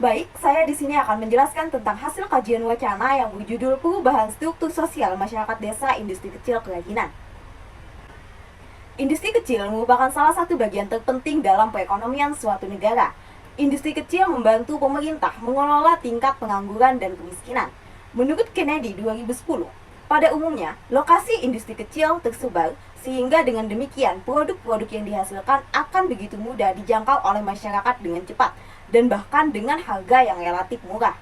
Baik, saya di sini akan menjelaskan tentang hasil kajian wacana yang berjudul Perubahan Struktur Sosial Masyarakat Desa Industri Kecil Kerajinan. Industri kecil merupakan salah satu bagian terpenting dalam perekonomian suatu negara. Industri kecil membantu pemerintah mengelola tingkat pengangguran dan kemiskinan. Menurut Kennedy 2010, pada umumnya, lokasi industri kecil tersebar sehingga dengan demikian produk-produk yang dihasilkan akan begitu mudah dijangkau oleh masyarakat dengan cepat dan bahkan dengan harga yang relatif murah.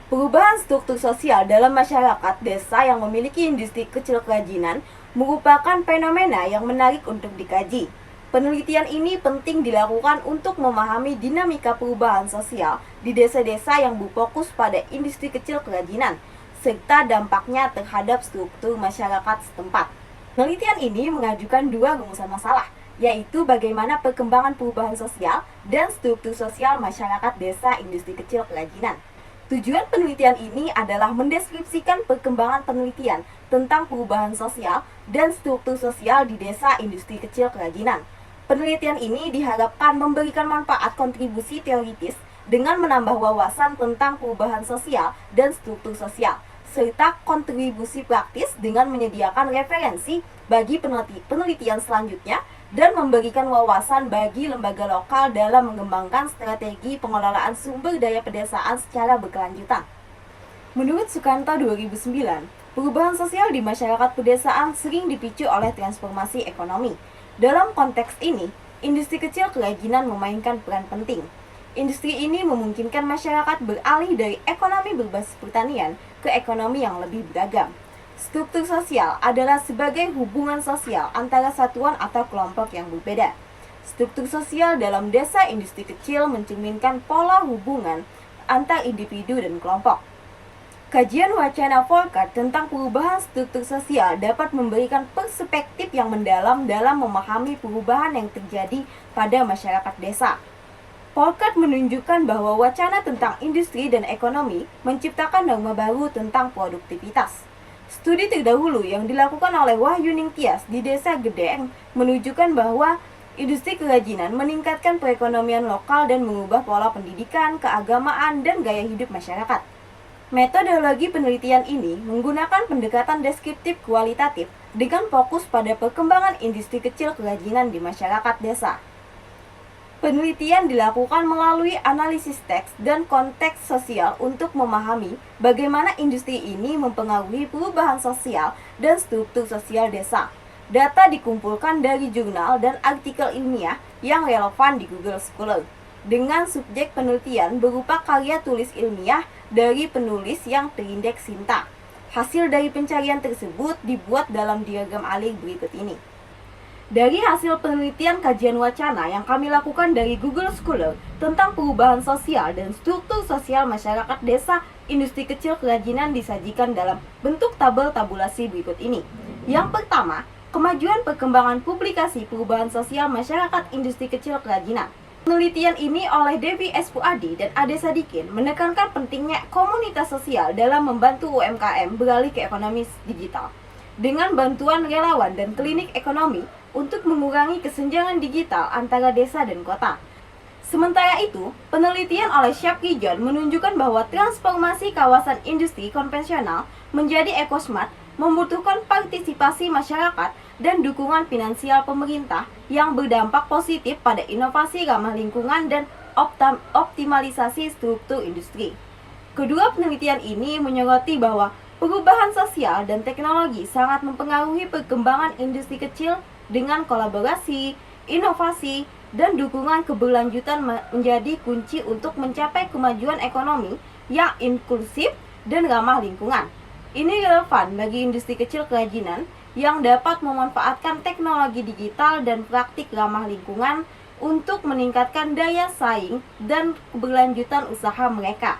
Perubahan struktur sosial dalam masyarakat desa yang memiliki industri kecil kerajinan merupakan fenomena yang menarik untuk dikaji. Penelitian ini penting dilakukan untuk memahami dinamika perubahan sosial di desa-desa yang berfokus pada industri kecil kerajinan, serta dampaknya terhadap struktur masyarakat setempat. Penelitian ini mengajukan dua rumusan masalah, yaitu bagaimana perkembangan perubahan sosial dan struktur sosial masyarakat desa industri kecil kerajinan. Tujuan penelitian ini adalah mendeskripsikan perkembangan penelitian tentang perubahan sosial dan struktur sosial di desa industri kecil kerajinan. Penelitian ini diharapkan memberikan manfaat kontribusi teoritis dengan menambah wawasan tentang perubahan sosial dan struktur sosial, serta kontribusi praktis dengan menyediakan referensi bagi penelitian selanjutnya dan memberikan wawasan bagi lembaga lokal dalam mengembangkan strategi pengelolaan sumber daya pedesaan secara berkelanjutan. Menurut Sukanto 2009, perubahan sosial di masyarakat pedesaan sering dipicu oleh transformasi ekonomi. Dalam konteks ini, industri kecil kerajinan memainkan peran penting. Industri ini memungkinkan masyarakat beralih dari ekonomi berbasis pertanian ke ekonomi yang lebih beragam. Struktur sosial adalah sebagai hubungan sosial antara satuan atau kelompok yang berbeda. Struktur sosial dalam desa industri kecil mencerminkan pola hubungan antar individu dan kelompok. Kajian wacana Volkart tentang perubahan struktur sosial dapat memberikan perspektif yang mendalam dalam memahami perubahan yang terjadi pada masyarakat desa. Volkart menunjukkan bahwa wacana tentang industri dan ekonomi menciptakan norma baru tentang produktivitas. Studi terdahulu yang dilakukan oleh Wahyu Ningtyas di Desa Gedeng menunjukkan bahwa industri kerajinan meningkatkan perekonomian lokal dan mengubah pola pendidikan, keagamaan, dan gaya hidup masyarakat. Metodologi penelitian ini menggunakan pendekatan deskriptif kualitatif dengan fokus pada perkembangan industri kecil kerajinan di masyarakat desa. Penelitian dilakukan melalui analisis teks dan konteks sosial untuk memahami bagaimana industri ini mempengaruhi perubahan sosial dan struktur sosial desa. Data dikumpulkan dari jurnal dan artikel ilmiah yang relevan di Google Scholar, dengan subjek penelitian berupa karya tulis ilmiah dari penulis yang terindeks Sinta. Hasil dari pencarian tersebut dibuat dalam diagram alir berikut ini. Dari hasil penelitian kajian wacana yang kami lakukan dari Google Scholar tentang perubahan sosial dan struktur sosial masyarakat desa industri kecil kerajinan disajikan dalam bentuk tabel tabulasi berikut ini. Yang pertama, kemajuan perkembangan publikasi perubahan sosial masyarakat industri kecil kerajinan. Penelitian ini oleh Devi S. Fuadi dan Ade Sadikin menekankan pentingnya komunitas sosial dalam membantu UMKM beralih ke ekonomi digital. Dengan bantuan relawan dan klinik ekonomi untuk mengurangi kesenjangan digital antara desa dan kota. Sementara itu, penelitian oleh Syafri John menunjukkan bahwa transformasi kawasan industri konvensional menjadi ekosmart membutuhkan partisipasi masyarakat dan dukungan finansial pemerintah yang berdampak positif pada inovasi ramah lingkungan dan optimalisasi struktur industri. Kedua penelitian ini menyoroti bahwa perubahan sosial dan teknologi sangat mempengaruhi perkembangan industri kecil dengan kolaborasi, inovasi, dan dukungan keberlanjutan menjadi kunci untuk mencapai kemajuan ekonomi yang inklusif dan ramah lingkungan. Ini relevan bagi industri kecil kerajinan yang dapat memanfaatkan teknologi digital dan praktik ramah lingkungan untuk meningkatkan daya saing dan keberlanjutan usaha mereka.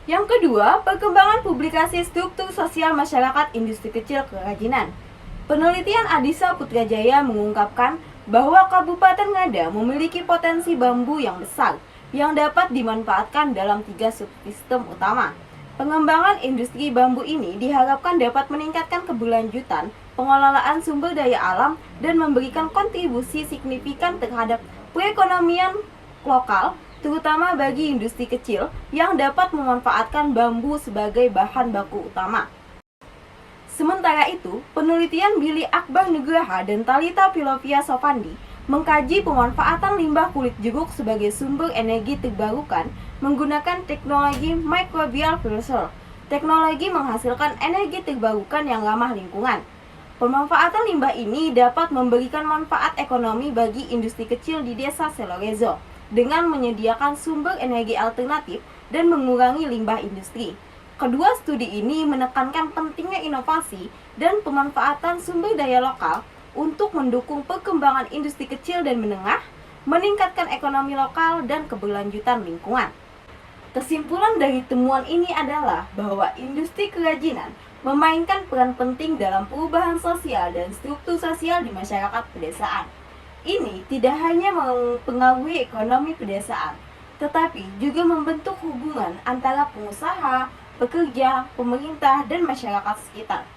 Yang kedua, perkembangan publikasi struktur sosial masyarakat industri kecil kerajinan. Penelitian Adisa Putrajaya mengungkapkan bahwa Kabupaten Ngada memiliki potensi bambu yang besar yang dapat dimanfaatkan dalam 3 subsistem utama. Pengembangan industri bambu ini diharapkan dapat meningkatkan keberlanjutan pengelolaan sumber daya alam dan memberikan kontribusi signifikan terhadap perekonomian lokal terutama bagi industri kecil yang dapat memanfaatkan bambu sebagai bahan baku utama. Sementara itu, penelitian Billy Akbar Nugraha dan Talita Filovia Sofandi mengkaji pemanfaatan limbah kulit jeruk sebagai sumber energi terbarukan menggunakan teknologi microbial fuel. Teknologi menghasilkan energi terbarukan yang ramah lingkungan. Pemanfaatan limbah ini dapat memberikan manfaat ekonomi bagi industri kecil di desa Selorezo dengan menyediakan sumber energi alternatif dan mengurangi limbah industri. Kedua studi ini menekankan pentingnya inovasi dan pemanfaatan sumber daya lokal untuk mendukung perkembangan industri kecil dan menengah, meningkatkan ekonomi lokal dan keberlanjutan lingkungan. Kesimpulan dari temuan ini adalah bahwa industri kerajinan memainkan peran penting dalam perubahan sosial dan struktur sosial di masyarakat pedesaan. Ini tidak hanya mempengaruhi ekonomi pedesaan, tetapi juga membentuk hubungan antara pengusaha, pekerja, pemerintah, dan masyarakat sekitar.